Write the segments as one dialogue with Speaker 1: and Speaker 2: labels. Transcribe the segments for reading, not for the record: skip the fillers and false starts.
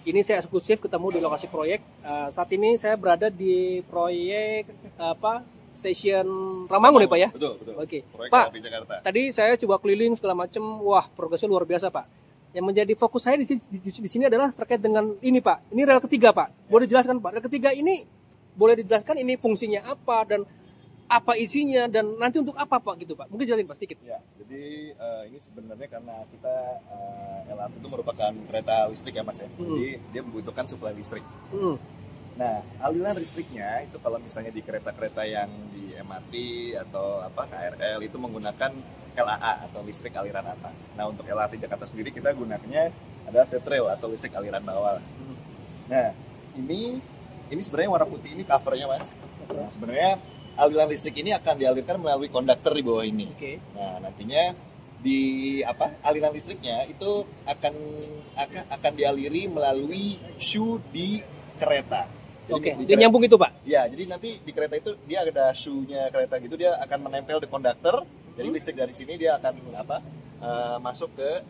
Speaker 1: Ini saya eksklusif ketemu di lokasi proyek. Saat ini saya berada di proyek stasiun Ramangun ya Pak ya?
Speaker 2: Betul, betul.
Speaker 1: Oke.
Speaker 2: Proyek
Speaker 1: Pak,
Speaker 2: LRT Jakarta.
Speaker 1: tadi saya coba keliling segala macam, wah progresnya luar biasa Pak. Yang menjadi fokus saya di sini adalah terkait dengan ini Pak. Ini rel ketiga Pak. Boleh dijelaskan Pak? Rel ketiga ini boleh dijelaskan ini fungsinya apa dan apa isinya dan nanti untuk apa Pak gitu Pak? Mungkin jelasin Pak sedikit.
Speaker 2: Ya, jadi ini sebenarnya karena kita LRT itu merupakan kereta listrik ya Mas ya. Jadi dia membutuhkan suplai listrik. Nah, aliran listriknya itu kalau misalnya di kereta-kereta yang di MRT atau KRL itu menggunakan LAA atau listrik aliran atas. Nah, untuk LRT Jakarta sendiri kita gunanya adalah T-Trail atau listrik aliran bawah. Nah, ini sebenarnya warna putih ini covernya Mas. Nah, sebenarnya aliran listrik ini akan dialirkan melalui konduktor di bawah ini. Nah, nantinya di aliran listriknya itu akan dialiri melalui shoe di kereta.
Speaker 1: Jadi dia nyambung itu Pak?
Speaker 2: Ya, jadi nanti di kereta itu dia ada shoe-nya kereta gitu, dia akan menempel di konduktor. Jadi listrik dari sini dia akan masuk ke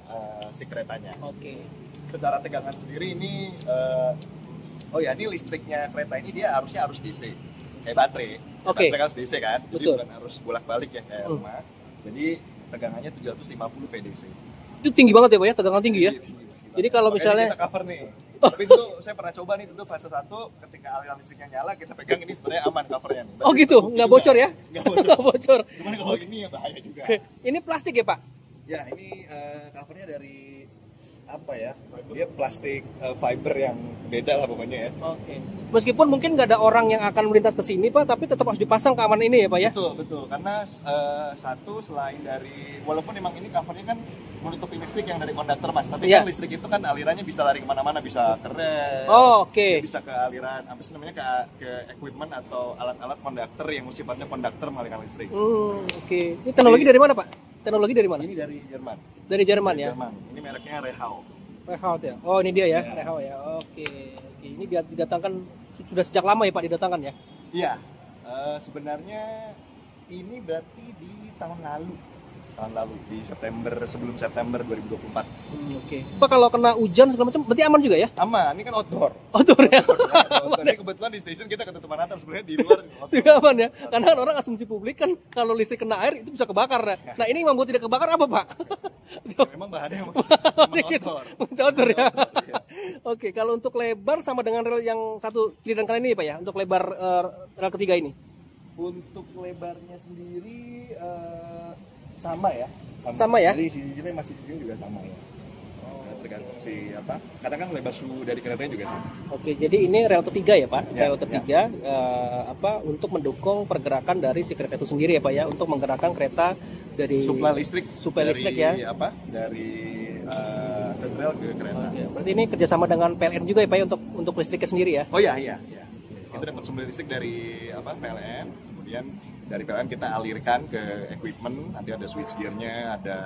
Speaker 2: si keretanya. Secara tegangan sendiri ini ini listriknya kereta ini dia harus DC. Kayak baterai. Baterai harus DC kan? Jadi bukan harus bolak-balik ya kayak rumah. Jadi tegangannya 750 VDC.
Speaker 1: Itu tinggi banget ya Pak ya, tegangan tinggi ya? Jadi kalau misalnya
Speaker 2: kita cover nih. Tapi dulu saya pernah coba nih dulu fase 1 ketika aliran listriknya nyala kita pegang ini sebenarnya aman covernya nih.
Speaker 1: Oh gitu, nggak bocor ya?
Speaker 2: Nggak bocor. Cuman kalau ini ya bahaya juga.
Speaker 1: Ini plastik ya Pak?
Speaker 2: Ya ini covernya dari dia plastik fiber yang beda lah pokoknya ya.
Speaker 1: Meskipun mungkin nggak ada orang yang akan melintas ke sini Pak, tapi tetap harus dipasang keamanan ini ya Pak ya?
Speaker 2: Betul. Karena satu selain dari walaupun memang ini covernya kan menutupi listrik yang dari konduktor Mas, tapi kan listrik itu kan alirannya bisa lari kemana-mana, bisa ke rel, bisa ke aliran ke equipment atau alat-alat konduktor yang sifatnya konduktor mengalirkan listrik.
Speaker 1: Ini teknologi dari mana Pak? Teknologi dari mana?
Speaker 2: Ini dari Jerman.
Speaker 1: Dari Jerman ya?
Speaker 2: Ini mereknya Rehau.
Speaker 1: Rehau ya? Oh ini dia ya, Rehau ya. Ini didatangkan sudah sejak lama ya Pak didatangkan ya?
Speaker 2: Iya. Sebenarnya ini berarti di tahun lalu di sebelum September 2024.
Speaker 1: Pak kalau kena hujan segala macam berarti aman juga ya?
Speaker 2: Aman, ini kan outdoor.
Speaker 1: Ya.
Speaker 2: Jadi kebetulan di stasiun kita ketutupan atap, sebenarnya di luar
Speaker 1: juga aman ya. Karena kan orang asumsi publik kan kalau listrik kena air itu bisa kebakar. Nah ini membuat tidak kebakar apa Pak?
Speaker 2: Memang bahannya
Speaker 1: outdoor ya. Kalau untuk lebar sama dengan rel yang satu kiri dan kanan ini Pak ya, untuk lebar rel ketiga ini?
Speaker 2: Untuk lebarnya sendiri sama ya. Jadi sisi-sisinya masih juga sama ya. Tergantung kadang kan lebar dari keretanya juga sih.
Speaker 1: Jadi ini rel ketiga ya Pak, rel ketiga untuk mendukung pergerakan dari si kereta itu sendiri ya Pak ya, untuk menggerakkan kereta dari suplai listrik ya.
Speaker 2: Dari rel ke kereta.
Speaker 1: Berarti ini kerjasama dengan PLN juga ya Pak ya untuk listriknya sendiri ya?
Speaker 2: Iya. Kita dapat sumber listrik dari PLN, kemudian dari PLN kita alirkan ke equipment, nanti ada switch gearnya, ada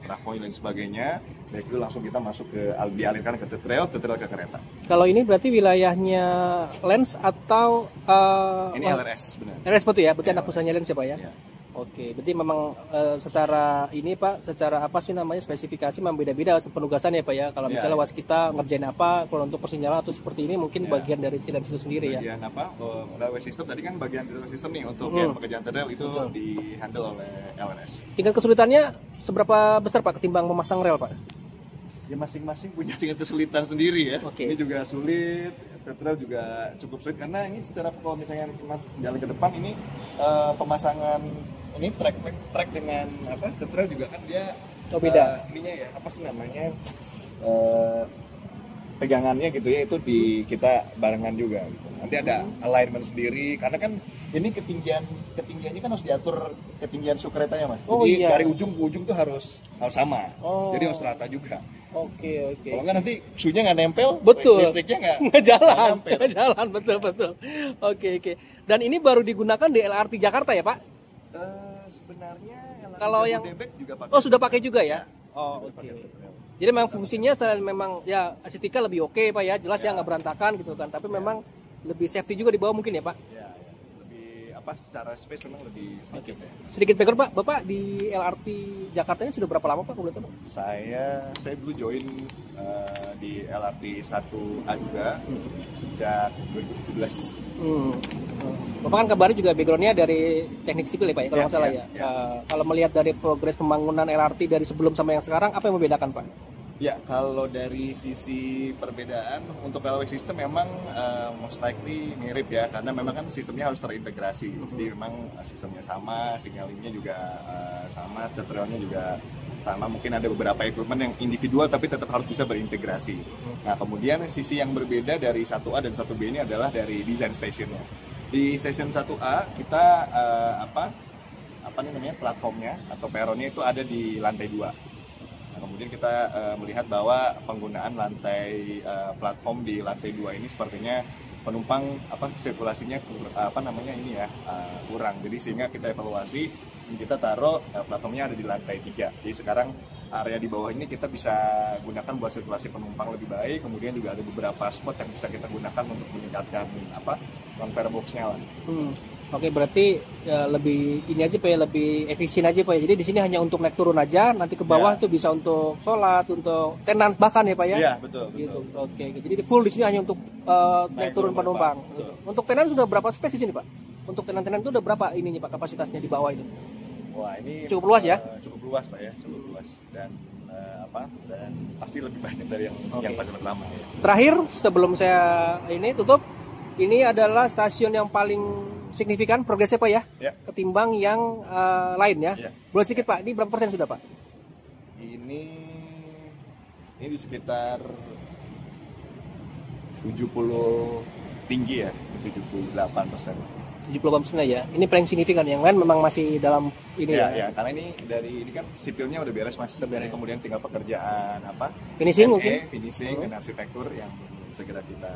Speaker 2: trafo dan sebagainya. Dari itu langsung kita masuk dialirkan ke T-Trail ke kereta.
Speaker 1: Kalau ini berarti wilayahnya Lens atau
Speaker 2: ini LRS benar.
Speaker 1: LRS betul ya, berarti anak perusahaannya Lens ya Pak ya? Berarti memang secara spesifikasi memang beda-beda penugasan ya Pak ya. Kalau misalnya waskita ngerjain apa, kalau untuk persinyalan atau seperti ini mungkin bagian dari si Lens itu sendiri
Speaker 2: bagian
Speaker 1: ya.
Speaker 2: Railway system tadi kan bagian railway system nih untuk pekerjaan T-Rail itu di-handle oleh LRS.
Speaker 1: Tingkat kesulitannya seberapa besar Pak ketimbang memasang rel Pak?
Speaker 2: Ya masing-masing punya tingkat kesulitan sendiri ya. Ini juga sulit, T-Trail juga cukup sulit karena ini secara kalau misalnya Mas jalan ke depan ini pemasangan ini track dengan T-Trail juga kan dia
Speaker 1: beda.
Speaker 2: Ininya ya pegangannya gitu ya, itu di kita barengan juga gitu. Nanti ada alignment sendiri karena kan ini ketinggiannya kan harus diatur ketinggian keretanya Mas. Jadi dari ujung ke ujung tuh harus sama. Jadi harus rata juga. Kalau nggak nanti sunya nggak nempel, listriknya nggak jalan,
Speaker 1: betul. Dan ini baru digunakan di LRT Jakarta ya Pak?
Speaker 2: Sebenarnya
Speaker 1: kalau yang
Speaker 2: juga pakai.
Speaker 1: Sudah pakai juga ya? Jadi memang fungsinya memang ya estetika lebih oke Pak ya, jelas ya nggak berantakan gitu kan. Tapi memang lebih safety juga di bawah mungkin ya Pak?
Speaker 2: Lebih secara space memang lebih sedikit ya.
Speaker 1: Sedikit background Pak, Bapak di LRT Jakarta ini sudah berapa lama Pak? Boleh tahu?
Speaker 2: Saya dulu join di LRT 1A juga sejak 2017.
Speaker 1: Bapak kan kabarnya juga backgroundnya dari teknik sipil ya Pak, ya, kalau nggak salah ya. Kalau melihat dari progres pembangunan LRT dari sebelum sama yang sekarang, apa yang membedakan Pak?
Speaker 2: Ya, kalau dari sisi perbedaan untuk railway system memang most likely mirip ya, karena memang kan sistemnya harus terintegrasi. Jadi memang sistemnya sama, signalingnya juga sama, tutorialnya juga sama. Mungkin ada beberapa equipment yang individual tapi tetap harus bisa berintegrasi. Nah, kemudian sisi yang berbeda dari 1A dan 1B ini adalah dari desain stationnya. Di stasiun 1A kita apa namanya platformnya atau peronnya itu ada di lantai 2. Kemudian kita melihat bahwa penggunaan lantai platform di lantai 2 ini sepertinya penumpang sirkulasinya kurang. Jadi sehingga kita evaluasi, kita taruh platformnya ada di lantai 3. Jadi sekarang area di bawah ini kita bisa gunakan buat sirkulasi penumpang lebih baik. Kemudian juga ada beberapa spot yang bisa kita gunakan untuk meningkatkan conveyor box-nya lah.
Speaker 1: Oke, berarti lebih ini aja Pak ya, lebih efisien aja Pak ya. Jadi di sini hanya untuk naik turun aja, nanti ke bawah itu bisa untuk sholat, untuk tenant bahkan ya Pak ya.
Speaker 2: Iya, betul.
Speaker 1: Gitu. Oke, jadi full di sini hanya untuk naik turun penumpang. Untuk tenant sudah berapa space di sini Pak? Untuk tenant-tenant itu udah berapa ininya Pak kapasitasnya di bawah ini?
Speaker 2: Wah, ini
Speaker 1: cukup luas ya?
Speaker 2: Cukup luas Pak ya, cukup luas dan dan pasti lebih banyak dari yang pas pertama ya.
Speaker 1: Terakhir sebelum saya ini tutup, ini adalah stasiun yang paling signifikan progresnya Pak ya, ketimbang yang lain ya. Boleh sedikit Pak, ini berapa persen sudah Pak?
Speaker 2: Ini di sekitar 70 tinggi ya, 78%.
Speaker 1: 78% ya. Ini paling signifikan, yang lain memang masih dalam ini
Speaker 2: ya. Karena ini kan sipilnya udah beres Mas. Kemudian tinggal pekerjaan
Speaker 1: finishing mungkin.
Speaker 2: Finishing dan arsitektur yang segera kita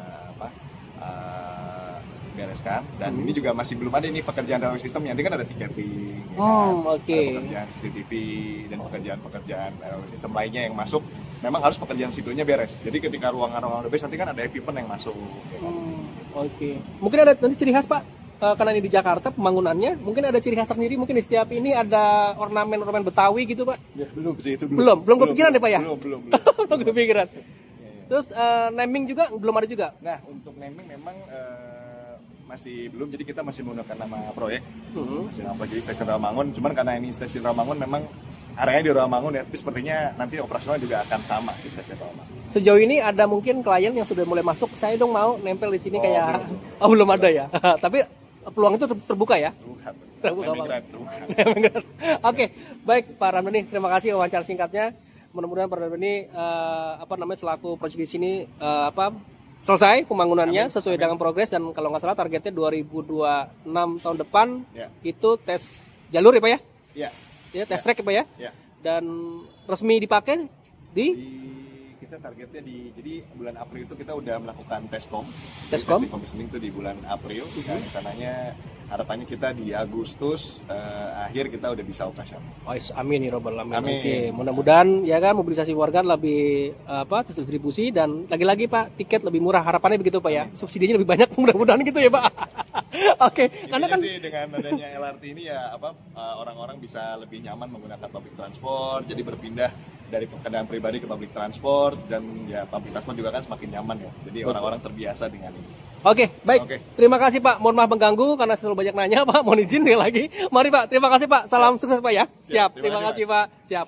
Speaker 2: bereskan, dan ini juga masih belum ada ini pekerjaan dalam sistem, nanti kan ada tiketing, ada pekerjaan CCTV dan pekerjaan sistem lainnya yang masuk. Memang harus pekerjaan sipilnya beres. Jadi ketika ruangan-ruangan udah beres, nanti kan ada equipment yang masuk. Mungkin ada nanti ciri khas Pak, karena ini di Jakarta pembangunannya, mungkin ada ciri khas tersendiri. Mungkin di setiap ini ada ornamen Betawi gitu Pak. Ya, belum sih itu. Belum kepikiran deh Pak ya. Belum kepikiran. Terus naming juga belum ada juga. Nah, untuk naming memang masih belum, jadi kita masih menggunakan nama proyek, jadi stasiun Rawamangun. Cuman karena ini stasiun Rawamangun memang areanya di Rawamangun ya, tapi sepertinya nanti operasional juga akan sama sih stasiun Rawamangun.
Speaker 1: Sejauh ini ada mungkin klien yang sudah mulai masuk, saya dong mau nempel di sini kayak belum ada ya. Tapi peluang itu terbuka ya? Terbuka. Oke, baik Pak Ramdhani, terima kasih wawancara singkatnya. Mudah-mudahan Pak Ramdhani selaku proyek di sini selesai pembangunannya sesuai dengan progres, dan kalau nggak salah targetnya 2026 tahun depan itu tes jalur ya Pak ya? Ya, tes track ya Pak ya? Dan resmi dipakai
Speaker 2: kita targetnya jadi bulan April itu kita udah melakukan tescom commissioning itu di bulan April. Dan rencananya harapannya kita di Agustus akhir kita udah bisa operasional.
Speaker 1: Amin ya robbal alamin. Oke, mudah-mudahan ya kan mobilisasi warga lebih terdistribusi, dan lagi-lagi Pak tiket lebih murah, harapannya begitu Pak ya. Subsidinya lebih banyak, mudah-mudahan gitu ya Pak. Oke, karena kan
Speaker 2: sih dengan adanya LRT ini ya orang-orang bisa lebih nyaman menggunakan public transport, jadi berpindah dari kendaraan pribadi ke public transport, dan ya public transport juga kan semakin nyaman ya. Jadi orang-orang terbiasa dengan ini.
Speaker 1: Oke, baik. Terima kasih Pak. Mohon maaf mengganggu karena selalu banyak nanya Pak. Mohon izin sekali lagi. Mari Pak. Terima kasih Pak. Salam sukses Pak ya. Siap. Terima kasih Pak. Siap.